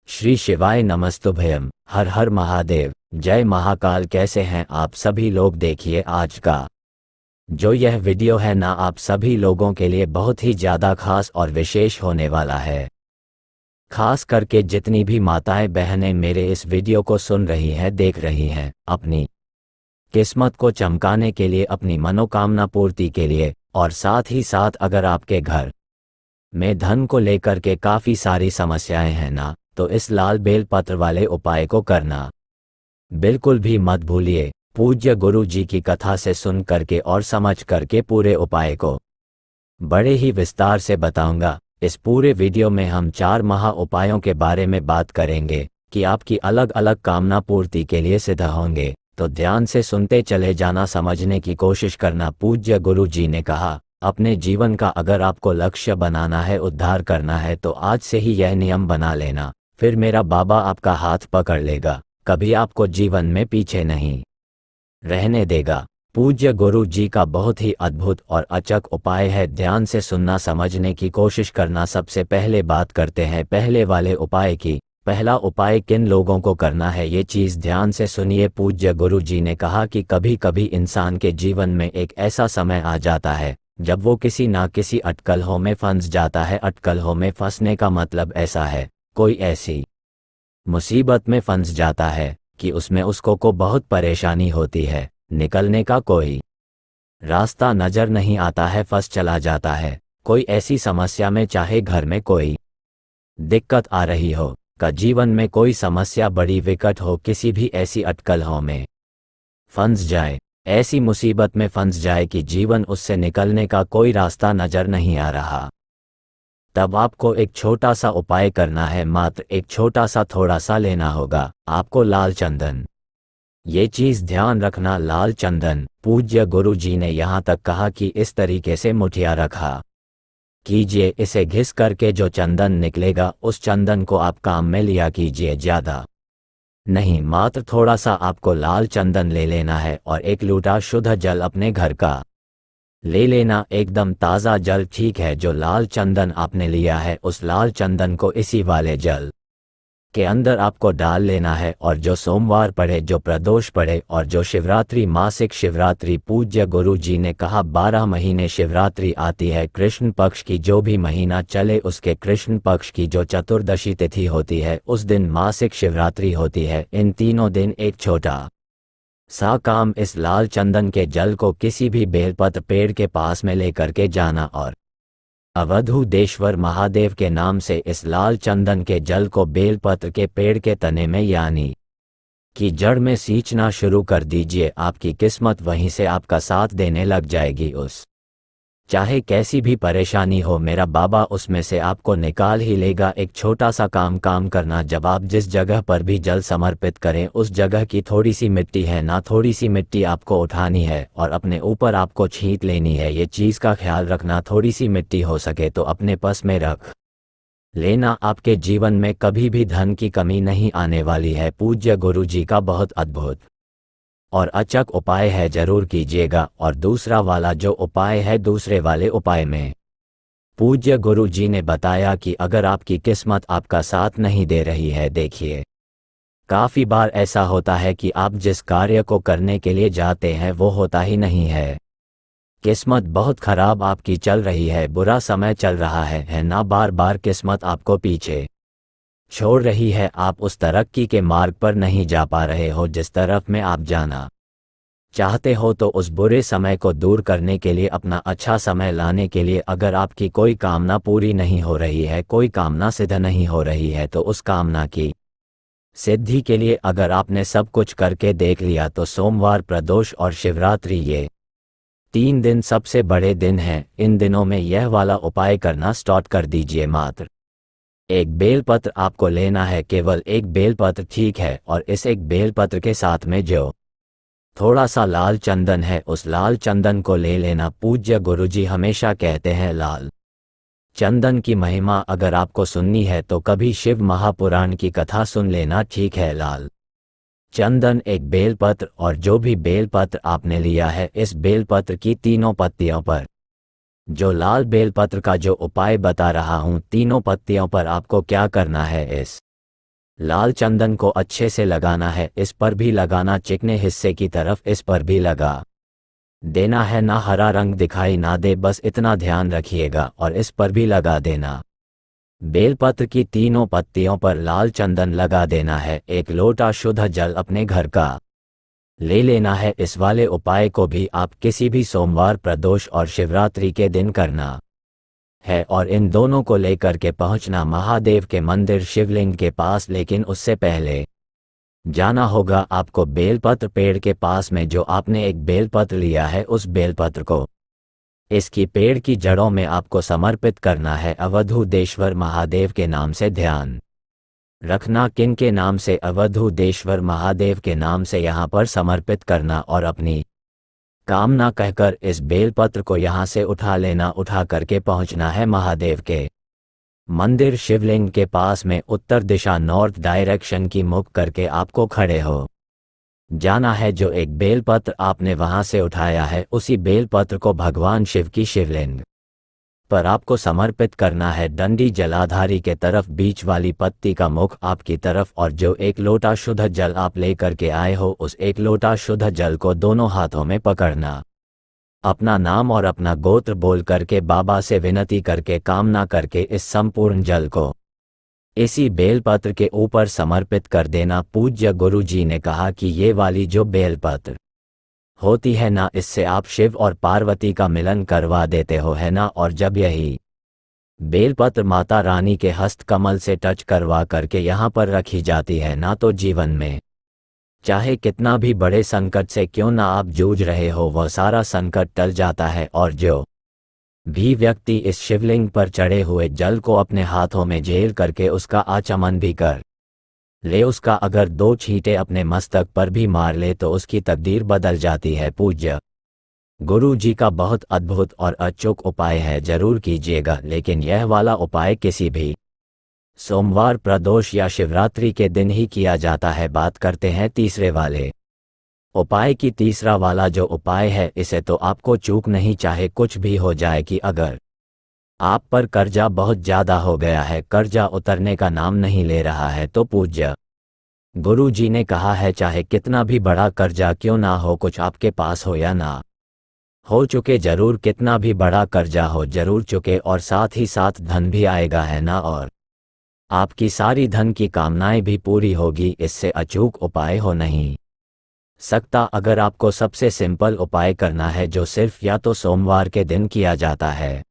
श्री शिवाय नमस्तुभयम। हर हर महादेव। जय महाकाल। कैसे हैं आप सभी लोग? देखिए आज का जो यह वीडियो है ना, आप सभी लोगों के लिए बहुत ही ज़्यादा खास और विशेष होने वाला है। खास करके जितनी भी माताएं बहनें मेरे इस वीडियो को सुन रही हैं, देख रही हैं, अपनी किस्मत को चमकाने के लिए, अपनी मनोकामना पूर्ति के लिए, और साथ ही साथ अगर आपके घर में धन को लेकर के काफ़ी सारी समस्याएं हैं ना, तो इस लाल बेल पत्र वाले उपाय को करना बिल्कुल भी मत भूलिए। पूज्य गुरु जी की कथा से सुन करके और समझ करके पूरे उपाय को बड़े ही विस्तार से बताऊंगा। इस पूरे वीडियो में हम 4 महा उपायों के बारे में बात करेंगे कि आपकी अलग अलग कामना पूर्ति के लिए सिद्ध होंगे। तो ध्यान से सुनते चले जाना, समझने की कोशिश करना। पूज्य गुरु जी ने कहा, अपने जीवन का अगर आपको लक्ष्य बनाना है, उद्धार करना है, तो आज से ही यह नियम बना लेना, फिर मेरा बाबा आपका हाथ पकड़ लेगा, कभी आपको जीवन में पीछे नहीं रहने देगा। पूज्य गुरु जी का बहुत ही अद्भुत और अचक उपाय है। ध्यान से सुनना, समझने की कोशिश करना। सबसे पहले बात करते हैं पहले वाले उपाय की। पहला उपाय किन लोगों को करना है, ये चीज़ ध्यान से सुनिए। पूज्य गुरु जी ने कहा कि कभी कभी इंसान के जीवन में एक ऐसा समय आ जाता है जब वो किसी ना किसी अटकलों में फंस जाता है। अटकलों में फंसने का मतलब ऐसा है, कोई ऐसी मुसीबत में फंस जाता है कि उसमें उसको को बहुत परेशानी होती है, निकलने का कोई रास्ता नजर नहीं आता है, फंस चला जाता है। कोई ऐसी समस्या में, चाहे घर में कोई दिक्कत आ रही हो, का जीवन में कोई समस्या बड़ी विकट हो, किसी भी ऐसी अटकलों में फंस जाए, ऐसी मुसीबत में फंस जाए कि जीवन उससे निकलने का कोई रास्ता नजर नहीं आ रहा, तब आपको एक छोटा सा उपाय करना है। मात्र एक छोटा सा, थोड़ा सा लेना होगा आपको लाल चंदन। ये चीज़ ध्यान रखना, लाल चंदन। पूज्य गुरु जी ने यहाँ तक कहा कि इस तरीके से मुठिया रखा कीजिए, इसे घिस करके जो चंदन निकलेगा उस चंदन को आप काम में लिया कीजिए। ज़्यादा नहीं, मात्र थोड़ा सा आपको लाल चंदन ले लेना है और एक लोटा शुद्ध जल अपने घर का ले लेना, एकदम ताज़ा जल, ठीक है। जो लाल चंदन आपने लिया है, उस लाल चंदन को इसी वाले जल के अंदर आपको डाल लेना है। और जो सोमवार पड़े, जो प्रदोष पड़े, और जो शिवरात्रि, मासिक शिवरात्रि, पूज्य गुरु जी ने कहा 12 महीने शिवरात्रि आती है, कृष्ण पक्ष की जो भी महीना चले उसके कृष्ण पक्ष की जो चतुर्दशी तिथि होती है, उस दिन मासिक शिवरात्रि होती है। इन तीनों दिन एक छोटा सा काम, इस लाल चंदन के जल को किसी भी बेलपत्र पेड़ के पास में लेकर के जाना और अवधूतेश्वर महादेव के नाम से इस लाल चंदन के जल को बेलपत्र के पेड़ के तने में, यानी कि जड़ में सींचना शुरू कर दीजिए। आपकी किस्मत वहीं से आपका साथ देने लग जाएगी। उस चाहे कैसी भी परेशानी हो, मेरा बाबा उसमें से आपको निकाल ही लेगा। एक छोटा सा काम करना, जब आप जिस जगह पर भी जल समर्पित करें, उस जगह की थोड़ी सी मिट्टी है ना, थोड़ी सी मिट्टी आपको उठानी है और अपने ऊपर आपको छींट लेनी है। ये चीज़ का ख्याल रखना, थोड़ी सी मिट्टी हो सके तो अपने पास में रख लेना। आपके जीवन में कभी भी धन की कमी नहीं आने वाली है। पूज्य गुरु जी का बहुत अद्भुत और अचक उपाय है, जरूर कीजिएगा। और दूसरा वाला जो उपाय है, दूसरे वाले उपाय में पूज्य गुरु जी ने बताया कि अगर आपकी किस्मत आपका साथ नहीं दे रही है, देखिए काफ़ी बार ऐसा होता है कि आप जिस कार्य को करने के लिए जाते हैं वो होता ही नहीं है। किस्मत बहुत खराब आपकी चल रही है, बुरा समय चल रहा है ना, बार बार किस्मत आपको पीछे छोड़ रही है। आप उस तरक्की के मार्ग पर नहीं जा पा रहे हो जिस तरफ में आप जाना चाहते हो। तो उस बुरे समय को दूर करने के लिए, अपना अच्छा समय लाने के लिए, अगर आपकी कोई कामना पूरी नहीं हो रही है, कोई कामना सिद्ध नहीं हो रही है, तो उस कामना की सिद्धि के लिए अगर आपने सब कुछ करके देख लिया, तो सोमवार, प्रदोष और शिवरात्रि, ये 3 दिन सबसे बड़े दिन हैं। इन दिनों में यह वाला उपाय करना स्टार्ट कर दीजिए। मात्र एक बेलपत्र आपको लेना है, केवल एक बेलपत्र, ठीक है। और इस एक बेलपत्र के साथ में जो थोड़ा सा लाल चंदन है, उस लाल चंदन को ले लेना। पूज्य गुरुजी हमेशा कहते हैं, लाल चंदन की महिमा अगर आपको सुननी है तो कभी शिव महापुराण की कथा सुन लेना, ठीक है। लाल चंदन, एक बेलपत्र, और जो भी बेलपत्र आपने लिया है, इस बेलपत्र की तीनों पत्तियों पर, जो लाल बेलपत्र का जो उपाय बता रहा हूं, तीनों पत्तियों पर आपको क्या करना है, इस लाल चंदन को अच्छे से लगाना है, इस पर भी लगाना, चिकने हिस्से की तरफ इस पर भी लगा देना है, ना हरा रंग दिखाई ना दे, बस इतना ध्यान रखिएगा, और इस पर भी लगा देना। बेलपत्र की तीनों पत्तियों पर लाल चंदन लगा देना है। एक लोटा शुद्ध जल अपने घर का ले लेना है। इस वाले उपाय को भी आप किसी भी सोमवार, प्रदोष और शिवरात्रि के दिन करना है, और इन दोनों को लेकर के पहुंचना महादेव के मंदिर शिवलिंग के पास। लेकिन उससे पहले जाना होगा आपको बेलपत्र पेड़ के पास में। जो आपने एक बेलपत्र लिया है, उस बेलपत्र को इसकी पेड़ की जड़ों में आपको समर्पित करना है। अवधूतेश्वर महादेव के नाम से ध्यान रखना, किन के नाम से? अवधूतेश्वर महादेव के नाम से यहाँ पर समर्पित करना, और अपनी कामना कहकर इस बेलपत्र को यहाँ से उठा लेना। उठा करके पहुँचना है महादेव के मंदिर शिवलिंग के पास में। उत्तर दिशा, नॉर्थ डायरेक्शन की मुख करके आपको खड़े हो जाना है। जो एक बेलपत्र आपने वहां से उठाया है, उसी बेलपत्र को भगवान शिव की शिवलिंग पर आपको समर्पित करना है। डंडी जलाधारी के तरफ, बीच वाली पत्ती का मुख आपकी तरफ, और जो एक लोटा शुद्ध जल आप लेकर के आए हो, उस एक लोटा शुद्ध जल को दोनों हाथों में पकड़ना। अपना नाम और अपना गोत्र बोल करके, बाबा से विनती करके, कामना करके इस संपूर्ण जल को इसी बेलपत्र के ऊपर समर्पित कर देना। पूज्य गुरु जी ने कहा कि ये वाली जो बेलपत्र होती है ना, इससे आप शिव और पार्वती का मिलन करवा देते हो, है ना। और जब यही बेलपत्र माता रानी के हस्त कमल से टच करवा करके यहाँ पर रखी जाती है ना, तो जीवन में चाहे कितना भी बड़े संकट से क्यों ना आप जूझ रहे हो, वह सारा संकट टल जाता है। और जो भी व्यक्ति इस शिवलिंग पर चढ़े हुए जल को अपने हाथों में झेल करके उसका आचमन भी कर ले, उसका अगर 2 छींटे अपने मस्तक पर भी मार ले, तो उसकी तकदीर बदल जाती है। पूज्य गुरु जी का बहुत अद्भुत और अचूक उपाय है, जरूर कीजिएगा। लेकिन यह वाला उपाय किसी भी सोमवार, प्रदोष या शिवरात्रि के दिन ही किया जाता है। बात करते हैं तीसरे वाले उपाय की। तीसरा वाला जो उपाय है, इसे तो आपको चूक नहीं, चाहे कुछ भी हो जाए, कि अगर आप पर कर्जा बहुत ज्यादा हो गया है, कर्जा उतरने का नाम नहीं ले रहा है, तो पूज्य गुरु जी ने कहा है, चाहे कितना भी बड़ा कर्जा क्यों ना हो, कुछ आपके पास हो या ना हो चुके, जरूर कितना भी बड़ा कर्जा हो जरूर चुके, और साथ ही साथ धन भी आएगा, है ना, और आपकी सारी धन की कामनाएं भी पूरी होगी। इससे अचूक उपाय हो नहीं सकता। अगर आपको सबसे सिंपल उपाय करना है, जो सिर्फ या तो सोमवार के दिन किया जाता है,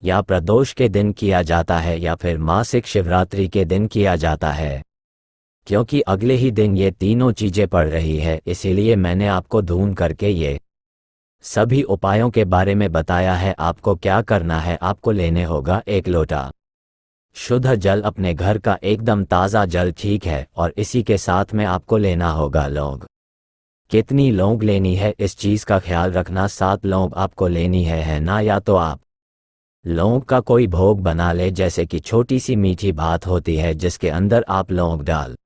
या प्रदोष के दिन किया जाता है, या फिर मासिक शिवरात्रि के दिन किया जाता है, क्योंकि अगले ही दिन ये तीनों चीजें पड़ रही है, इसीलिए मैंने आपको ढूंढ करके ये सभी उपायों के बारे में बताया है। आपको क्या करना है, आपको लेने होगा 1 लोटा शुद्ध जल, अपने घर का एकदम ताज़ा जल, ठीक है, और इसी के साथ में आपको लेना होगा लौंग। कितनी लौंग लेनी है, इस चीज़ का ख्याल रखना, 7 लौंग आपको लेनी है ना। या तो आप लौंग का कोई भोग बना ले, जैसे कि छोटी सी मीठी भात होती है जिसके अंदर आप लौंग डाल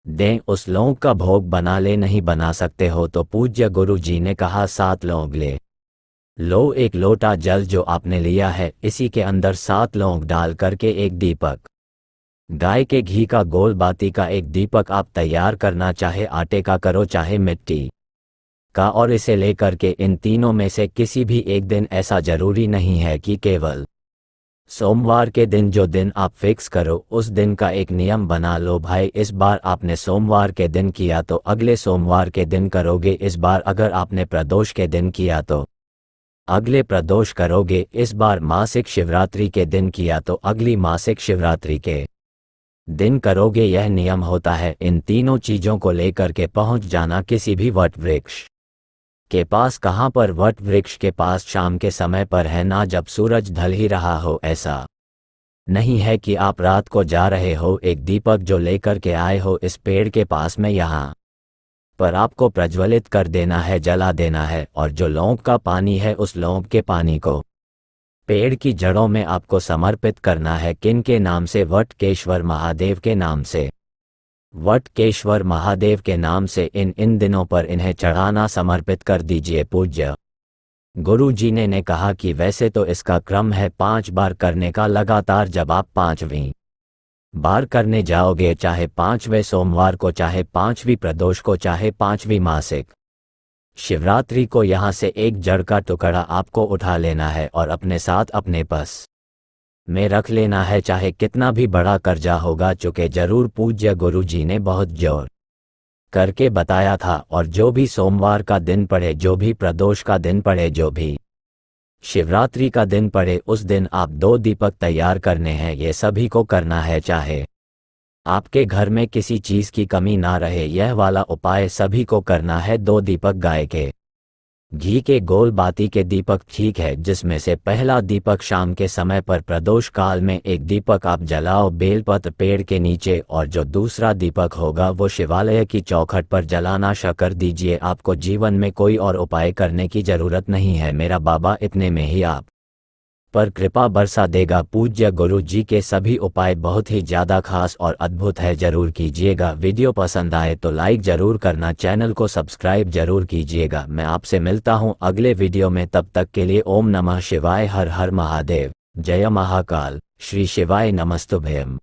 दें, उस लौंग का भोग बना ले। नहीं बना सकते हो तो पूज्य गुरु जी ने कहा 7 लौंग ले लो। 1 लोटा जल जो आपने लिया है, इसी के अंदर 7 लौंग डाल करके एक दीपक, गाय के घी का गोल बाती का एक दीपक आप तैयार करना, चाहे आटे का करो चाहे मिट्टी का, और इसे लेकर के इन तीनों में से किसी भी एक दिन, ऐसा जरूरी नहीं है कि केवल सोमवार के दिन, जो दिन आप फिक्स करो उस दिन का एक नियम बना लो। भाई, इस बार आपने सोमवार के दिन किया तो अगले सोमवार के दिन करोगे, इस बार अगर आपने प्रदोष के दिन किया तो अगले प्रदोष करोगे, इस बार मासिक शिवरात्रि के दिन किया तो अगली मासिक शिवरात्रि के दिन करोगे। यह नियम होता है। इन तीनों चीजों को लेकर के पहुंच जाना किसी भी वट वृक्ष के पास। कहां पर? वट वृक्ष के पास शाम के समय पर, है ना, जब सूरज ढल ही रहा हो। ऐसा नहीं है कि आप रात को जा रहे हो। एक दीपक जो लेकर के आए हो इस पेड़ के पास में, यहाँ पर आपको प्रज्वलित कर देना है, जला देना है, और जो लौंग का पानी है, उस लौंग के पानी को पेड़ की जड़ों में आपको समर्पित करना है। किन के नाम से? वटकेश्वर महादेव के नाम से। वटकेश्वर महादेव के नाम से इन दिनों पर इन्हें चढ़ाना, समर्पित कर दीजिए। पूज्य गुरु जी ने कहा कि वैसे तो इसका क्रम है 5 बार करने का लगातार। जब आप 5वीं बार करने जाओगे, चाहे 5वें सोमवार को, चाहे 5वीं प्रदोष को, चाहे 5वीं मासिक शिवरात्रि को, यहाँ से एक जड़ का टुकड़ा आपको उठा लेना है और अपने साथ अपने पर्स में रख लेना है। चाहे कितना भी बड़ा कर्जा होगा, चुके जरूर। पूज्य गुरु जी ने बहुत जोर करके बताया था। और जो भी सोमवार का दिन पड़े, जो भी प्रदोष का दिन पड़े, जो भी शिवरात्रि का दिन पड़े, उस दिन आप 2 दीपक तैयार करने हैं। ये सभी को करना है, चाहे आपके घर में किसी चीज की कमी ना रहे। यह वाला उपाय सभी को करना है। 2 दीपक गाय के घी के गोल बाती के दीपक ठीक है, जिसमें से पहला दीपक शाम के समय पर प्रदोष काल में एक दीपक आप जलाओ बेलपत्र पेड़ के नीचे, और जो दूसरा दीपक होगा वो शिवालय की चौखट पर जलाना शुरू कर दीजिए। आपको जीवन में कोई और उपाय करने की जरूरत नहीं है। मेरा बाबा इतने में ही आप पर कृपा बरसा देगा। पूज्य गुरु जी के सभी उपाय बहुत ही ज़्यादा खास और अद्भुत है, जरूर कीजिएगा। वीडियो पसंद आए तो लाइक जरूर करना, चैनल को सब्सक्राइब जरूर कीजिएगा। मैं आपसे मिलता हूं अगले वीडियो में, तब तक के लिए ओम नमः शिवाय, हर हर महादेव, जय महाकाल, श्री शिवाय नमस्तुभ्यम।